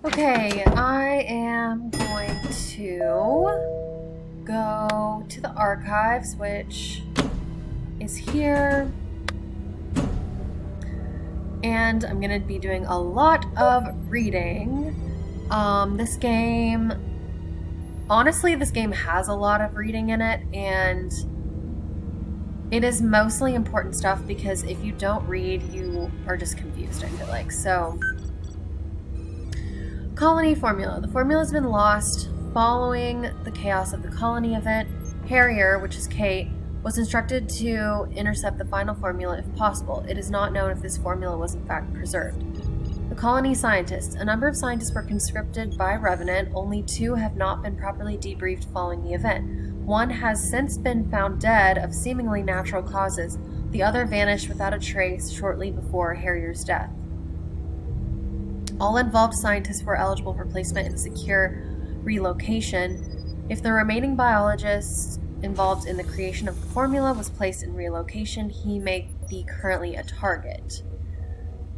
Okay, I am going to go to the archives, which is here. And I'm going to be doing a lot of reading. This game has a lot of reading in it, and it is mostly important stuff because if you don't read, you are just confused, I feel like. So, colony formula. The formula has been lost following the chaos of the colony event. Harrier, which is Kate, was instructed to intercept the final formula if possible. It is not known if this formula was in fact preserved. The colony scientists. A number of scientists were conscripted by Revenant. Only 2 have not been properly debriefed following the event. One has since been found dead of seemingly natural causes. The other vanished without a trace shortly before Harrier's death. All involved scientists were eligible for placement in secure relocation. If the remaining biologist involved in the creation of the formula was placed in relocation, he may be currently a target.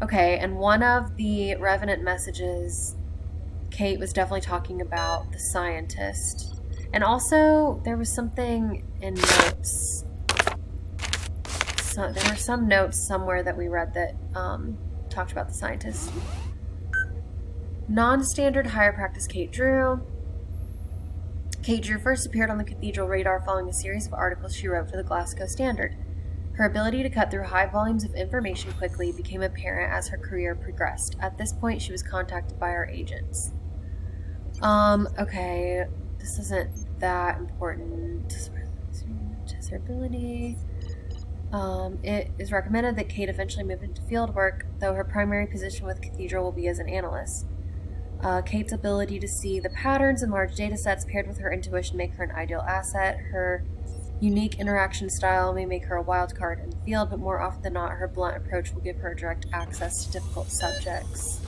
Okay, and one of the Revenant messages, Kate was definitely talking about the scientist. And also, there was something in notes. So, there were some notes somewhere that we read that talked about the scientist. Non-standard higher practice Kate Drew. Kate Drew first appeared on the Cathedral radar following a series of articles she wrote for the Glasgow Standard. Her ability to cut through high volumes of information quickly became apparent as her career progressed. At this point, she was contacted by our agents. Okay, this isn't that important. Her ability. It is recommended that Kate eventually move into field work, though her primary position with Cathedral will be as an analyst. Kate's ability to see the patterns in large data sets paired with her intuition make her an ideal asset. Her unique interaction style may make her a wild card in the field, but more often than not, her blunt approach will give her direct access to difficult subjects.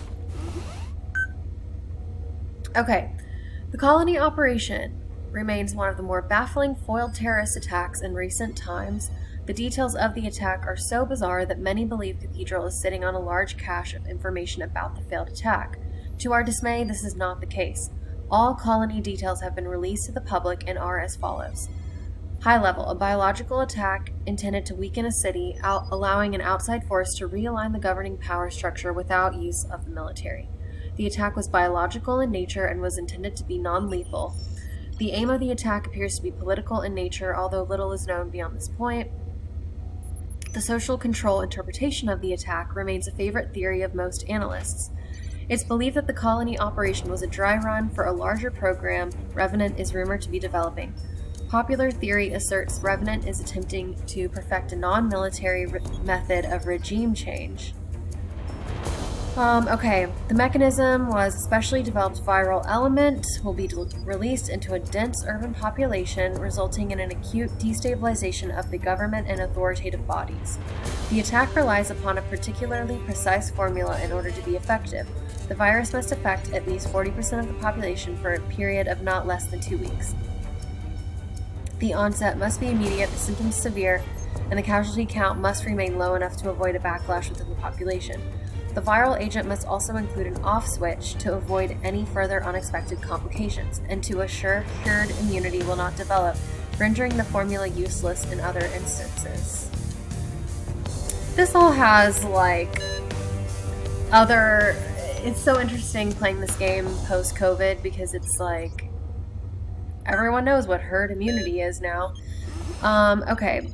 Okay, the colony operation remains one of the more baffling foiled terrorist attacks in recent times. The details of the attack are so bizarre that many believe Cathedral is sitting on a large cache of information about the failed attack. To our dismay, this is not the case. All colony details have been released to the public and are as follows. High level, a biological attack intended to weaken a city, allowing an outside force to realign the governing power structure without use of the military. The attack was biological in nature and was intended to be non-lethal. The aim of the attack appears to be political in nature, although little is known beyond this point. The social control interpretation of the attack remains a favorite theory of most analysts. It's believed that the colony operation was a dry run for a larger program Revenant is rumored to be developing. Popular theory asserts Revenant is attempting to perfect a non-military method of regime change. Okay, the mechanism was a specially developed viral element, will be released into a dense urban population, resulting in an acute destabilization of the government and authoritative bodies. The attack relies upon a particularly precise formula in order to be effective. The virus must affect at least 40% of the population for a period of not less than 2 weeks. The onset must be immediate, the symptoms severe, and the casualty count must remain low enough to avoid a backlash within the population. The viral agent must also include an off switch to avoid any further unexpected complications, and to assure herd immunity will not develop, rendering the formula useless in other instances. This all has, it's so interesting playing this game post-COVID because it's like, everyone knows what herd immunity is now. Okay.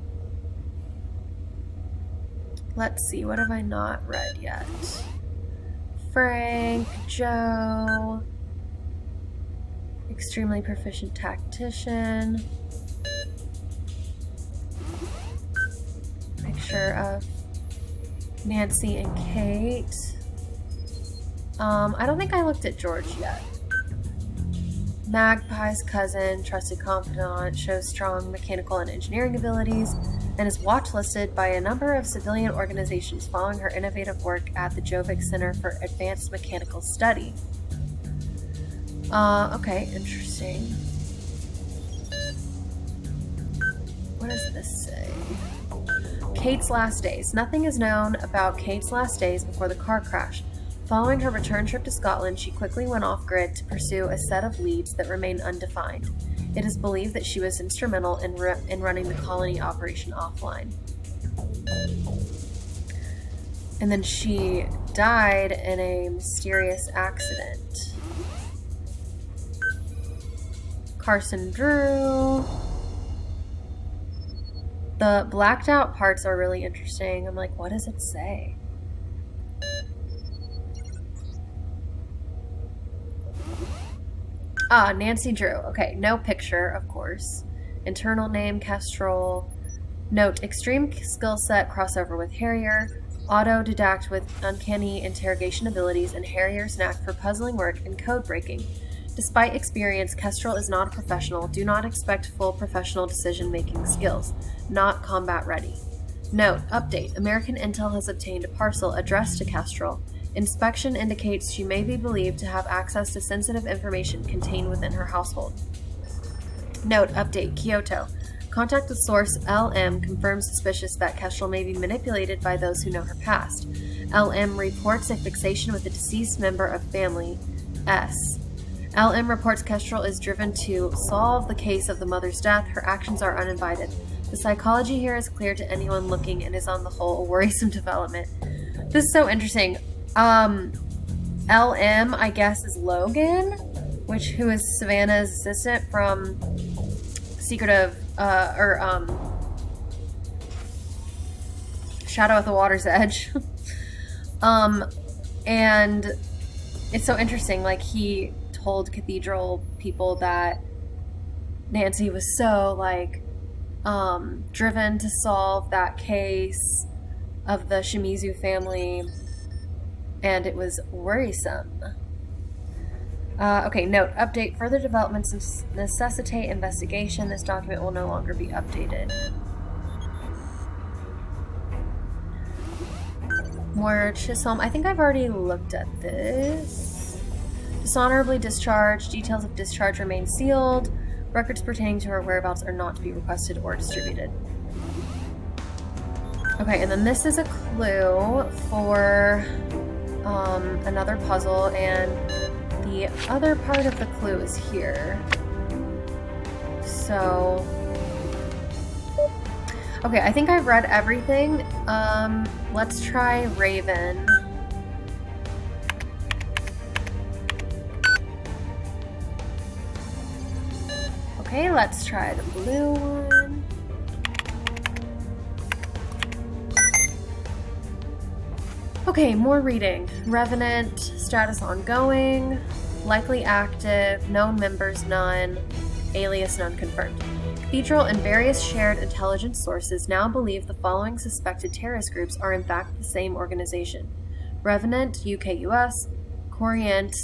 Let's see, what have I not read yet? Frank, Joe, extremely proficient tactician, picture of Nancy and Kate. I don't think I looked at George yet. Magpie's cousin, trusted confidant, shows strong mechanical and engineering abilities, and is watch-listed by a number of civilian organizations following her innovative work at the Jovic Center for Advanced Mechanical Study. Okay, interesting. What does this say? Kate's last days. Nothing is known about Kate's last days before the car crash. Following her return trip to Scotland, she quickly went off-grid to pursue a set of leads that remain undefined. It is believed that she was instrumental in running the colony operation offline. And then she died in a mysterious accident. Carson Drew. The blacked out parts are really interesting. I'm like, what does it say? Ah, Nancy Drew. Okay, no picture, of course. Internal name, Kestrel. Note, extreme skill set crossover with Harrier. Autodidact with uncanny interrogation abilities and Harrier's knack for puzzling work and code breaking. Despite experience, Kestrel is not a professional. Do not expect full professional decision-making skills. Not combat ready. Note, update. American Intel has obtained a parcel addressed to Kestrel. Inspection indicates she may be believed to have access to sensitive information contained within her household. Note, update. Kyoto. Contact with source LM confirms suspicious that Kestrel may be manipulated by those who know her past. LM reports a fixation with a deceased member of family S. LM reports Kestrel is driven to solve the case of the mother's death. Her actions are uninvited. The psychology here is clear to anyone looking and is on the whole a worrisome development. This is so interesting. LM, I guess, is Logan, who is Savannah's assistant from Shadow at the Water's Edge. And it's so interesting, like, he told Cathedral people that Nancy was so, like, driven to solve that case of the Shimizu family, and it was worrisome. Okay, note, update. Further developments necessitate investigation. This document will no longer be updated. More Chisholm. I think I've already looked at this. Dishonorably discharged. Details of discharge remain sealed. Records pertaining to her whereabouts are not to be requested or distributed. Okay, and then this is a clue for another puzzle, and the other part of the clue is here. So, okay, I think I've read everything. Let's try Raven. Okay, let's try the blue one. Okay, more reading. Revenant, status ongoing, likely active, known members none, alias none confirmed. Cathedral and various shared intelligence sources now believe the following suspected terrorist groups are in fact the same organization. Revenant, UK-US, Corient,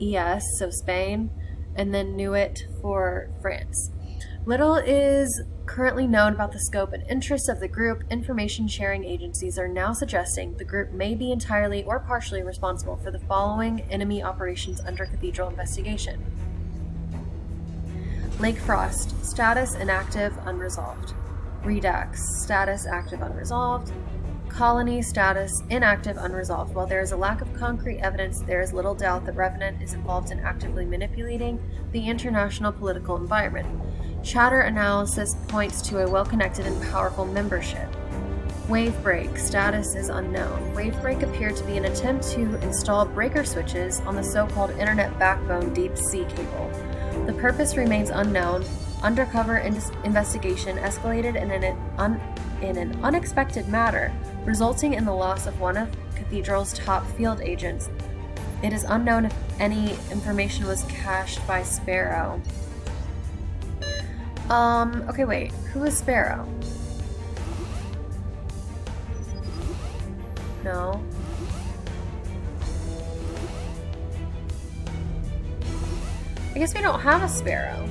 ES, so Spain, and then Nuit for France. Little is currently known about the scope and interests of the group. Information sharing agencies are now suggesting the group may be entirely or partially responsible for the following enemy operations under Cathedral investigation. Lake Frost, status inactive, unresolved. Redux, status active, unresolved. Colony, status inactive, unresolved. While there is a lack of concrete evidence, there is little doubt that Revenant is involved in actively manipulating the international political environment. Chatter analysis points to a well-connected and powerful membership. Wavebreak, status is unknown. Wavebreak appeared to be an attempt to install breaker switches on the so-called internet backbone deep sea cable. The purpose remains unknown. Undercover investigation escalated in an unexpected manner, resulting in the loss of one of Cathedral's top field agents. It is unknown if any information was cached by Sparrow. Okay, wait. Who is Sparrow? No. I guess we don't have a Sparrow.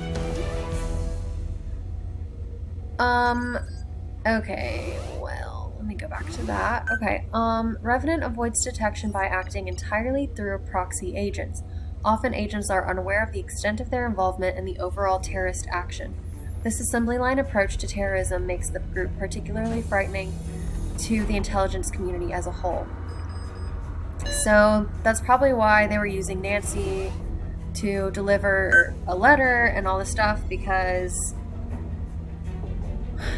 Okay, well, let me go back to that. Okay, Revenant avoids detection by acting entirely through proxy agents. Often agents are unaware of the extent of their involvement in the overall terrorist action. This assembly line approach to terrorism makes the group particularly frightening to the intelligence community as a whole. So that's probably why they were using Nancy to deliver a letter and all this stuff, because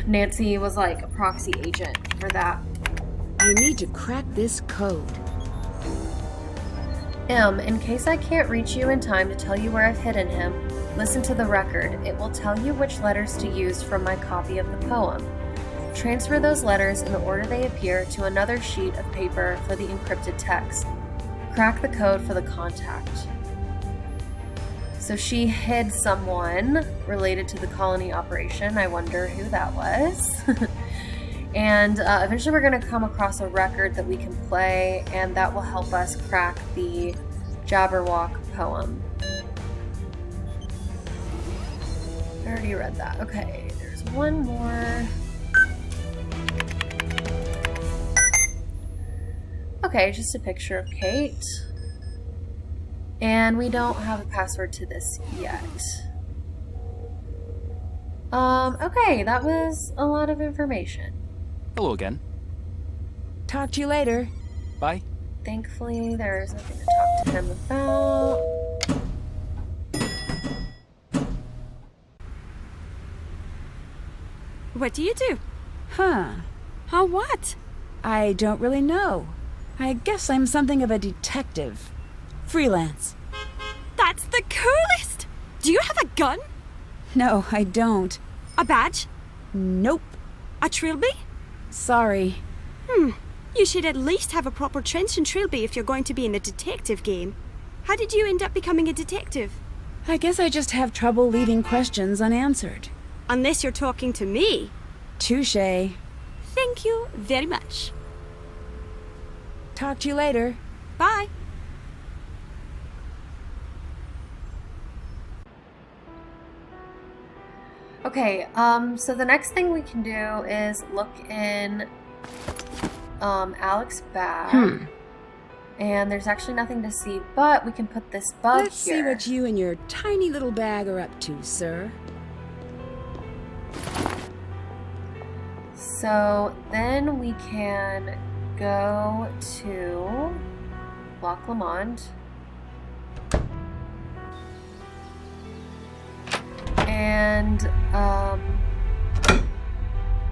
Nancy was like a proxy agent for that. I need to crack this code. In case I can't reach you in time to tell you where I've hidden him, listen to the record. It will tell you which letters to use from my copy of the poem. Transfer those letters in the order they appear to another sheet of paper for the encrypted text. Crack the code for the contact. So she hid someone related to the colony operation. I wonder who that was. And eventually we're going to come across a record that we can play, and that will help us crack the Jabberwock poem. I already read that. Okay, there's one more. Okay, just a picture of Kate. And we don't have a password to this yet. Okay, that was a lot of information. Hello again. Talk to you later. Bye. Thankfully, there's nothing to talk to him about. What do you do? Huh. How what? I don't really know. I guess I'm something of a detective. Freelance. That's the coolest! Do you have a gun? No, I don't. A badge? Nope. A trilby? Sorry. You should at least have a proper trench and trilby if you're going to be in the detective game. How did you end up becoming a detective? I guess I just have trouble leaving questions unanswered. Unless you're talking to me. Touché. Thank you very much. Talk to you later. Bye. Okay, so the next thing we can do is look in Alex's bag. And there's actually nothing to see, but we can put this bug Let's here. see what you and your tiny little bag are up to, sir. So then we can go to Loch Lomond. And,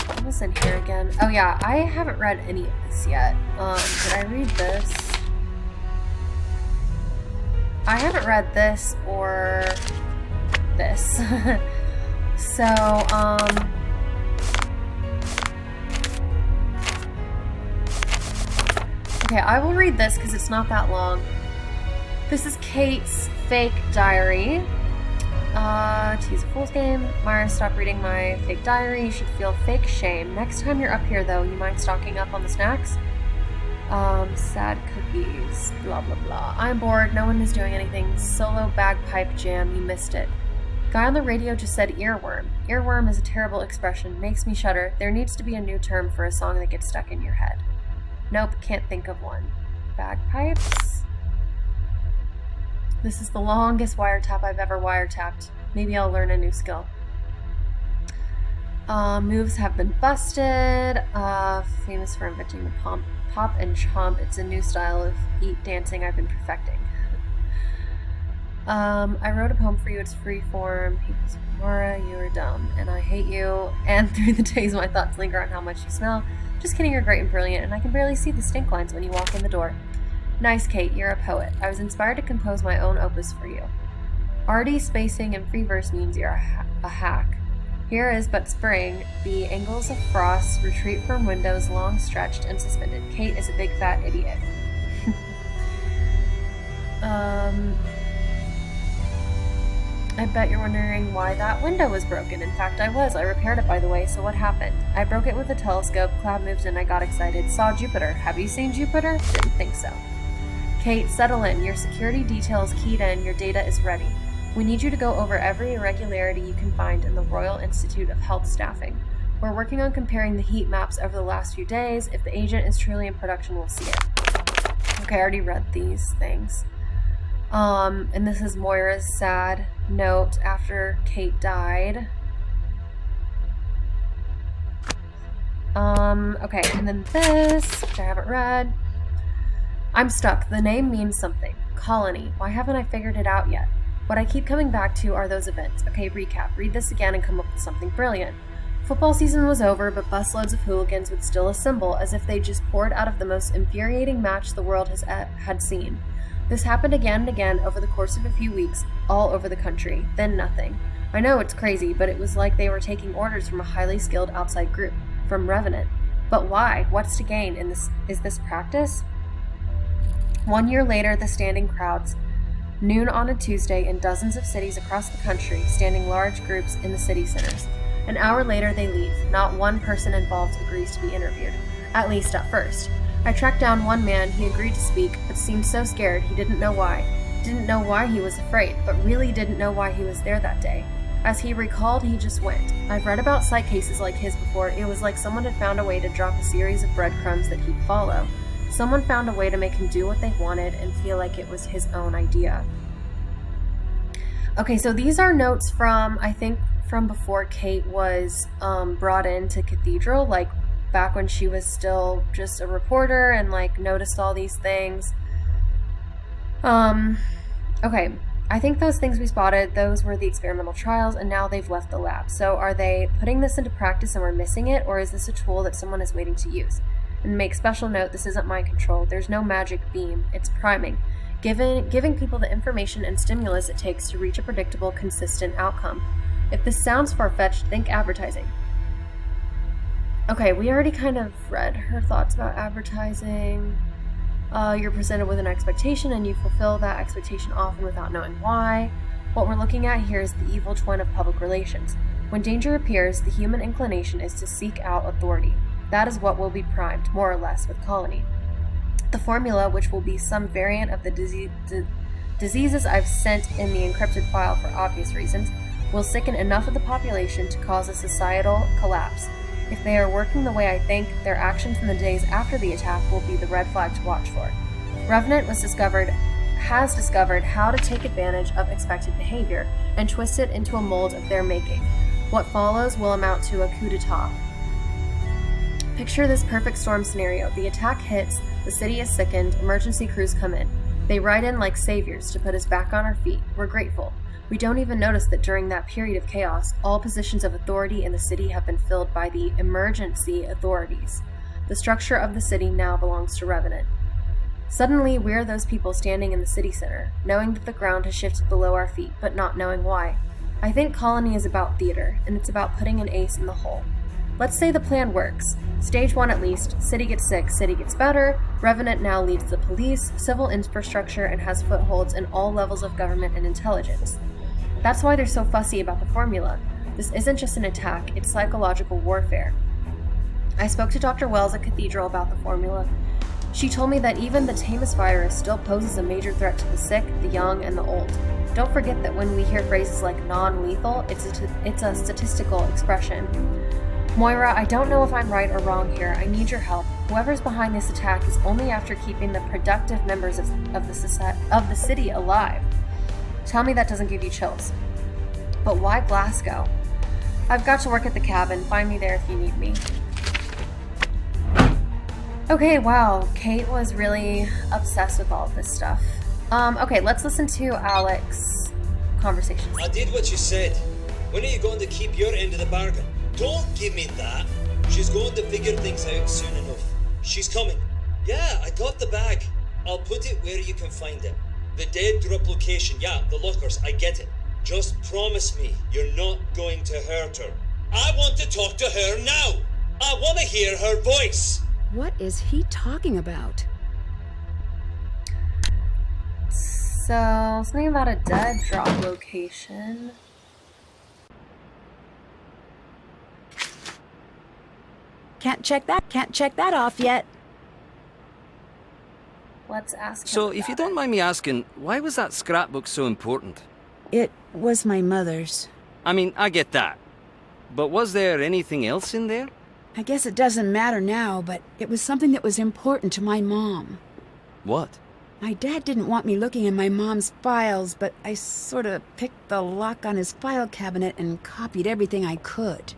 what was in here again? Oh yeah, I haven't read any of this yet. Did I read this? I haven't read this or this. So, okay, I will read this because it's not that long. This is Kate's fake diary. To use a fool's game, Myra, stop reading my fake diary. You should feel fake shame. Next time you're up here, though, you mind stocking up on the snacks? Sad cookies, blah, blah, blah. I'm bored. No one is doing anything. Solo bagpipe jam. You missed it. Guy on the radio just said earworm. Earworm is a terrible expression. Makes me shudder. There needs to be a new term for a song that gets stuck in your head. Nope, can't think of one. Bagpipes? This is the longest wiretap I've ever wiretapped. Maybe I'll learn a new skill. Moves have been busted. Famous for inventing the pop and chomp. It's a new style of eat dancing I've been perfecting. I wrote a poem for you. It's free form. People's Mara, you are dumb, and I hate you. And through the days, my thoughts linger on how much you smell. Just kidding, you're great and brilliant, and I can barely see the stink lines when you walk in the door. Nice, Kate, you're a poet. I was inspired to compose my own opus for you. Arty spacing and free verse means you're a hack. Here is but spring, the angles of frost retreat from windows long stretched and suspended. Kate is a big fat idiot. I bet you're wondering why that window was broken. In fact, I was. I repaired it, by the way, so what happened? I broke it with a telescope, cloud moved in, I got excited, saw Jupiter. Have you seen Jupiter? Didn't think so. Kate, settle in. Your security details keyed in, your data is ready. We need you to go over every irregularity you can find in the Royal Institute of Health Staffing. We're working on comparing the heat maps over the last few days. If the agent is truly in production, we'll see it. Okay, I already read these things. And this is Moira's sad note after Kate died. Okay, and then this, which I haven't read. I'm stuck. The name means something. Colony. Why haven't I figured it out yet? What I keep coming back to are those events. Okay, recap. Read this again and come up with something brilliant. Football season was over, but busloads of hooligans would still assemble as if they just poured out of the most infuriating match the world had seen. This happened again and again over the course of a few weeks, all over the country. Then nothing. I know it's crazy, but it was like they were taking orders from a highly skilled outside group, from Revenant. But why? What's to gain in this? Is this practice? 1 year later, the standing crowds. Noon on a Tuesday in dozens of cities across the country, standing large groups in the city centers. An hour later, they leave. Not one person involved agrees to be interviewed. At least at first. I tracked down one man. He agreed to speak, but seemed so scared he didn't know why. Didn't know why he was afraid, but really didn't know why he was there that day. As he recalled, he just went. I've read about psych cases like his before. It was like someone had found a way to drop a series of breadcrumbs that he'd follow. Someone found a way to make him do what they wanted and feel like it was his own idea. Okay, so these are notes from, I think, from before Kate was brought into Cathedral, like back when she was still just a reporter and like noticed all these things. Okay, I think those things we spotted, those were the experimental trials, and now they've left the lab. So are they putting this into practice and we're missing it, or is this a tool that someone is waiting to use? And make special note, this isn't mind control. There's no magic beam. It's priming. Giving people the information and stimulus it takes to reach a predictable, consistent outcome. If this sounds far-fetched, think advertising. Okay, we already kind of read her thoughts about advertising. You're presented with an expectation and you fulfill that expectation often without knowing why. What we're looking at here is the evil twin of public relations. When danger appears, the human inclination is to seek out authority. That is what will be primed, more or less, with Colony. The formula, which will be some variant of the diseases I've sent in the encrypted file for obvious reasons, will sicken enough of the population to cause a societal collapse. If they are working the way I think, their actions in the days after the attack will be the red flag to watch for. Revenant has discovered how to take advantage of expected behavior and twist it into a mold of their making. What follows will amount to a coup d'etat. Picture this perfect storm scenario. The attack hits, the city is sickened, emergency crews come in. They ride in like saviors to put us back on our feet. We're grateful. We don't even notice that during that period of chaos, all positions of authority in the city have been filled by the emergency authorities. The structure of the city now belongs to Revenant. Suddenly, we're those people standing in the city center, knowing that the ground has shifted below our feet, but not knowing why. I think Colony is about theater, and it's about putting an ace in the hole. Let's say the plan works. Stage 1 at least, city gets sick, city gets better, Revenant now leads the police, civil infrastructure, and has footholds in all levels of government and intelligence. That's why they're so fussy about the formula. This isn't just an attack, it's psychological warfare. I spoke to Dr. Wells at Cathedral about the formula. She told me that even the tamest virus still poses a major threat to the sick, the young, and the old. Don't forget that when we hear phrases like non-lethal, it's a statistical expression. Moira, I don't know if I'm right or wrong here. I need your help. Whoever's behind this attack is only after keeping the productive members of the city alive. Tell me that doesn't give you chills. But why Glasgow? I've got to work at the cabin. Find me there if you need me. Okay, wow. Kate was really obsessed with all of this stuff. Okay, let's listen to Alex's conversations. I did what you said. When are you going to keep your end of the bargain? Don't give me that. She's going to figure things out soon enough. She's coming. Yeah, I got the bag. I'll put it where you can find it. The dead drop location, yeah, the lockers, I get it. Just promise me you're not going to hurt her. I want to talk to her now. I want to hear her voice. What is he talking about? So, something about a dead drop location. Can't check that off yet. Let's ask him So, about if you don't it. mind me asking, why was that scrapbook so important? It was my mother's. I mean, I get that. But was there anything else in there? I guess it doesn't matter now, but it was something that was important to my mom. What? My dad didn't want me looking in my mom's files, but I sort of picked the lock on his file cabinet and copied everything I could.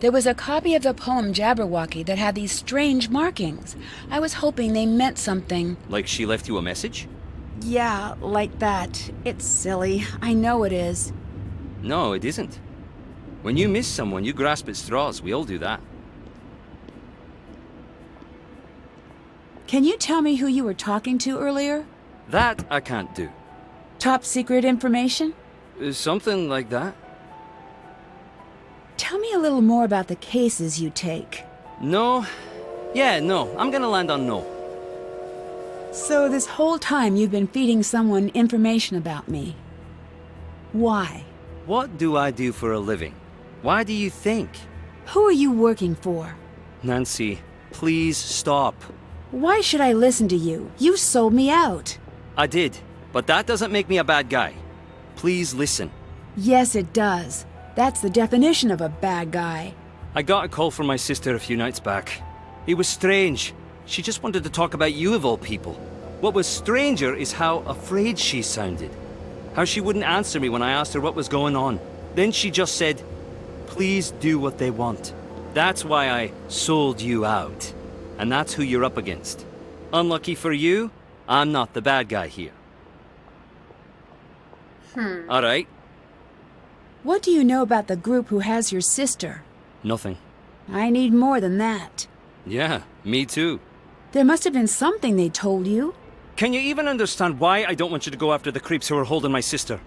There was a copy of the poem Jabberwocky that had these strange markings. I was hoping they meant something. Like she left you a message? Yeah, like that. It's silly. I know it is. No, it isn't. When you miss someone, you grasp at straws. We all do that. Can you tell me who you were talking to earlier? That I can't do. Top secret information? Something like that. Tell me a little more about the cases you take. No. Yeah, no. I'm gonna land on no. So this whole time you've been feeding someone information about me. Why? What do I do for a living? Why do you think? Who are you working for? Nancy, please stop. Why should I listen to you? You sold me out. I did, but that doesn't make me a bad guy. Please listen. Yes, it does. That's the definition of a bad guy. I got a call from my sister a few nights back. It was strange. She just wanted to talk about you of all people. What was stranger is how afraid she sounded. How she wouldn't answer me when I asked her what was going on. Then she just said, "Please do what they want." That's why I sold you out. And that's who you're up against. Unlucky for you, I'm not the bad guy here. All right, What do you know about the group who has your sister? nothing. I need more than that. Yeah, me too. There must have been something they told you. Can you even understand why I don't want you to go after the creeps who are holding my sister?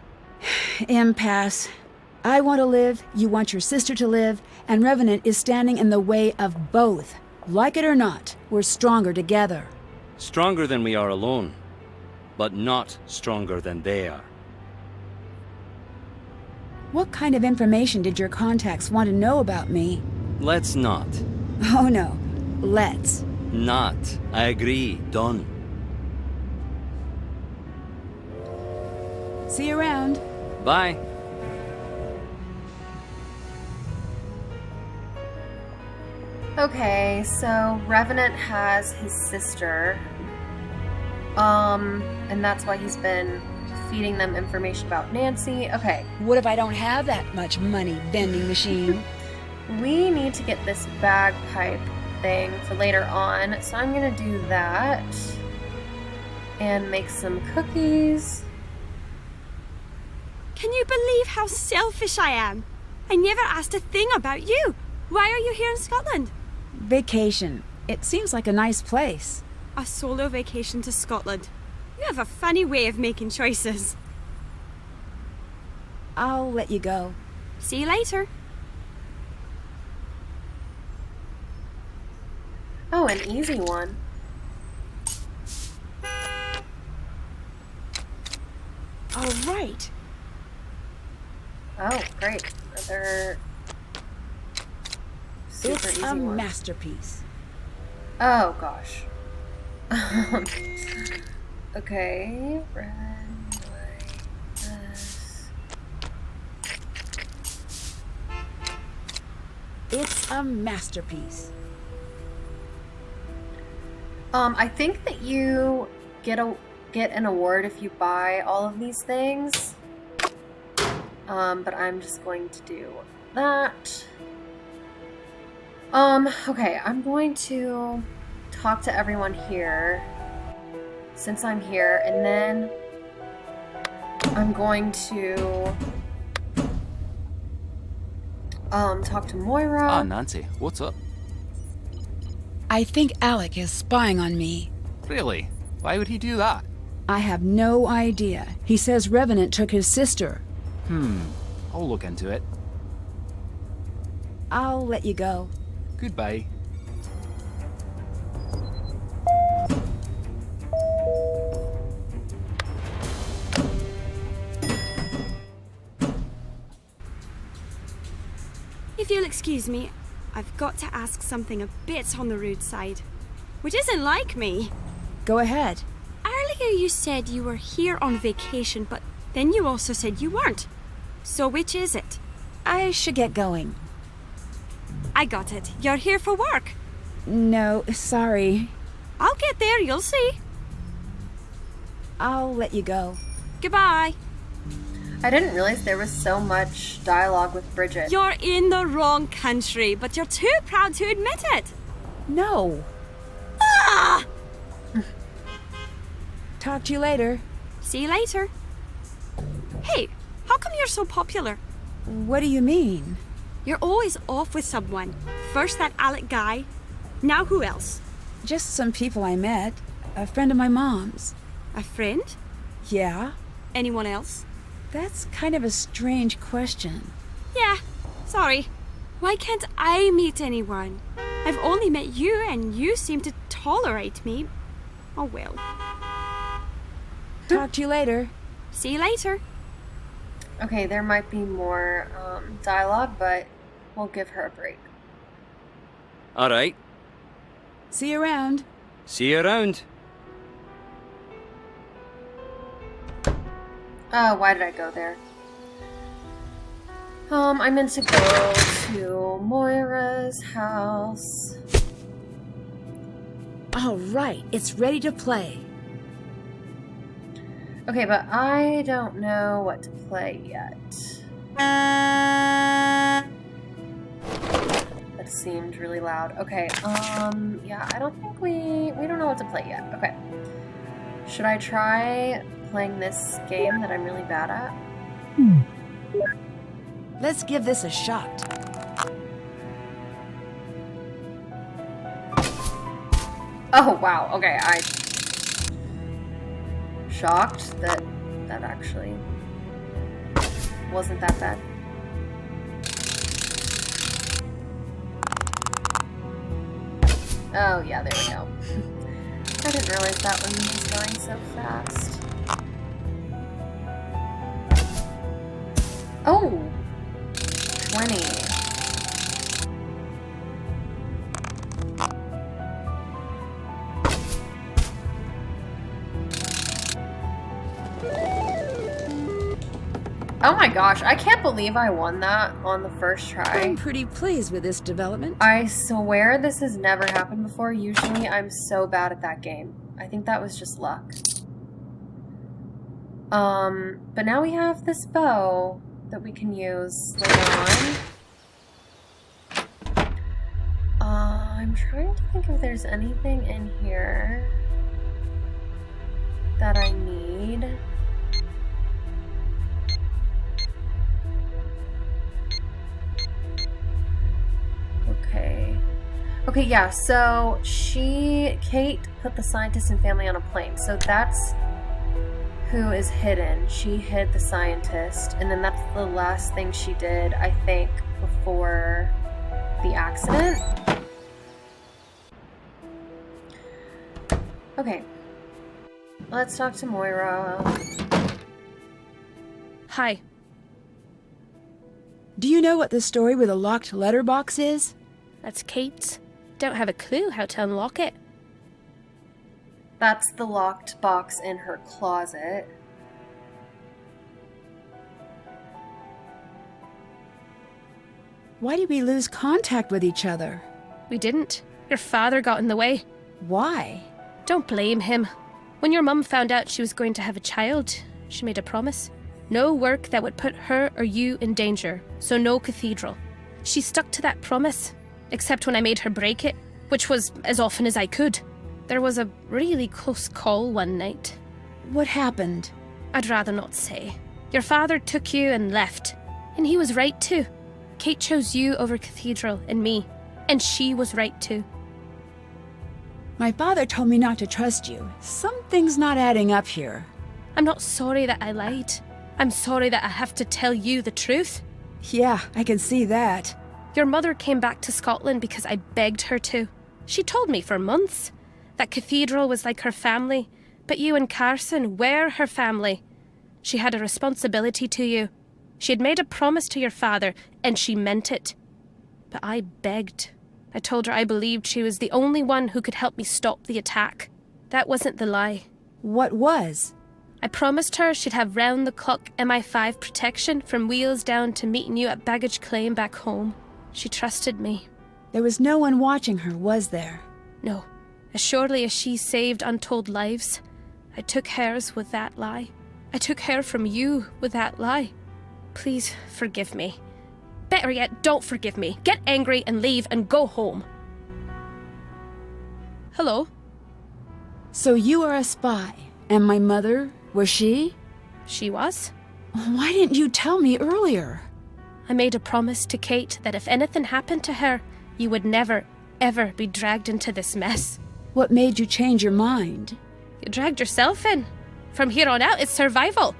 Impasse. I want to live, you want your sister to live, and Revenant is standing in the way of both. Like it or not, we're stronger together. Stronger than we are alone, but not stronger than they are. What kind of information did your contacts want to know about me? Let's not. Oh no, let's. Not. I agree. Done. See you around. Bye. Okay, so Revenant has his sister. And that's why he's been feeding them information about Nancy. Okay, What if I don't have that much money, vending machine? we need to get this bagpipe thing for later on, so I'm gonna do that. And make some cookies. Can you believe how selfish I am? I never asked a thing about you. Why are you here in Scotland? Vacation. It seems like a nice place. A solo vacation to Scotland. You have a funny way of making choices. I'll let you go. See you later. Oh, an easy one. All right. Oh, great. Another super It's easy a one. masterpiece. Oh gosh. Okay. Red, white, this. It's a masterpiece. I think that you get an award if you buy all of these things. But I'm just going to do that. Okay, I'm going to talk to everyone here since I'm here, and then I'm going to talk to Moira. Ah, Nancy, what's up? I think Alec is spying on me. Really? Why would he do that? I have no idea. He says Revenant took his sister. I'll look into it. I'll let you go. Goodbye. If you'll excuse me, I've got to ask something a bit on the rude side. Which isn't like me. Go ahead. Earlier you said you were here on vacation, but then you also said you weren't. So which is it? I should get going. I got it. You're here for work. No, sorry. I'll get there, you'll see. I'll let you go. Goodbye. I didn't realize there was so much dialogue with Bridget. You're in the wrong country, but you're too proud to admit it. No. Ah! Talk to you later. See you later. Hey, how come you're so popular? What do you mean? You're always off with someone. First that Alec guy. Now who else? Just some people I met. A friend of my mom's. A friend? Yeah? Anyone else? That's kind of a strange question. Yeah, sorry. Why can't I meet anyone? I've only met you and you seem to tolerate me. Oh well. Talk to you later. See you later. Okay, there might be more dialogue, but we'll give her a break. Alright, See you around. see you around. Oh, why did I go there? I meant to go to Moira's house. All right, it's ready to play. Okay, but I don't know what to play yet. That seemed really loud. Okay, yeah, I don't think we don't know what to play yet. Okay. Should I try playing this game that I'm really bad at? Let's give this a shot. Oh, wow. Okay, shocked that actually wasn't that bad. Oh, yeah, there we go. I didn't realize that one was going so fast. Oh! 20. Oh my gosh, I can't believe I won that on the first try. I'm pretty pleased with this development. I swear this has never happened before. Usually I'm so bad at that game. I think that was just luck. But now we have this bow that we can use later on. I'm trying to think if there's anything in here that I need. Okay, yeah, so Kate put the scientist and family on a plane. So that's who is hidden. She hid the scientist, and then that's the last thing she did, I think, before the accident. Okay. Let's talk to Moira. Hi. Do you know what the story with the locked letterbox is? That's Kate's. Don't have a clue how to unlock it. That's the locked box in her closet. Why did we lose contact with each other? We didn't. Your father got in the way. Why? Don't blame him. When your mum found out she was going to have a child, she made a promise. No work that would put her or you in danger, so no cathedral. She stuck to that promise, except when I made her break it, which was as often as I could. There was a really close call one night. What happened? I'd rather not say. Your father took you and left, and he was right too. Kate chose you over cathedral and me, and she was right too. My father told me not to trust you. Something's not adding up here. I'm not sorry that I lied. I'm sorry that I have to tell you the truth. Yeah, I can see that. Your mother came back to Scotland because I begged her to. She told me for months that Cathedral was like her family, but you and Carson were her family. She had a responsibility to you. She had made a promise to your father, and she meant it. But I begged. I told her I believed she was the only one who could help me stop the attack. That wasn't the lie. What was? I promised her she'd have round-the-clock MI5 protection from wheels down to meeting you at baggage claim back home. She trusted me. There was no one watching her, was there? No. As surely as she saved untold lives, I took hers with that lie. I took her from you with that lie. Please forgive me. Better yet, don't forgive me. Get angry and leave and go home. Hello? So you are a spy, and my mother, was she? She was? Why didn't you tell me earlier? I made a promise to Kate that if anything happened to her, you would never, ever be dragged into this mess. What made you change your mind? You dragged yourself in. From here on out, it's survival.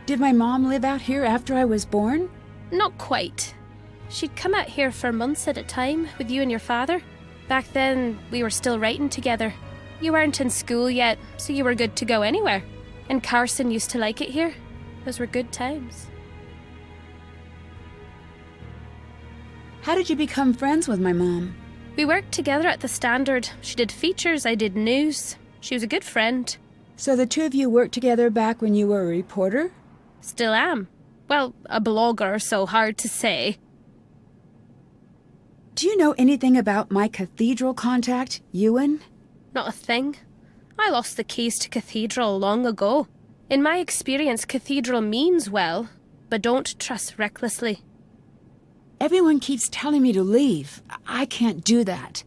Did my mom live out here after I was born? Not quite. She'd come out here for months at a time with you and your father. Back then, we were still writing together. You weren't in school yet, so you were good to go anywhere. And Carson used to like it here. Those were good times. How did you become friends with my mom? We worked together at the Standard. She did features, I did news. She was a good friend. So the two of you worked together back when you were a reporter? Still am. Well, a blogger, so hard to say. Do you know anything about my cathedral contact, Ewan? Not a thing. I lost the keys to Cathedral long ago. In my experience, Cathedral means well, but don't trust recklessly. Everyone keeps telling me to leave. I can't do that.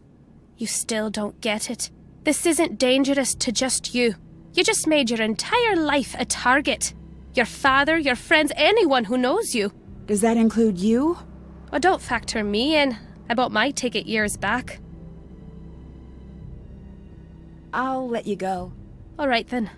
You still don't get it. This isn't dangerous to just you. You just made your entire life a target. Your father, your friends, anyone who knows you. Does that include you? Oh, don't factor me in. I bought my ticket years back. I'll let you go. All right then.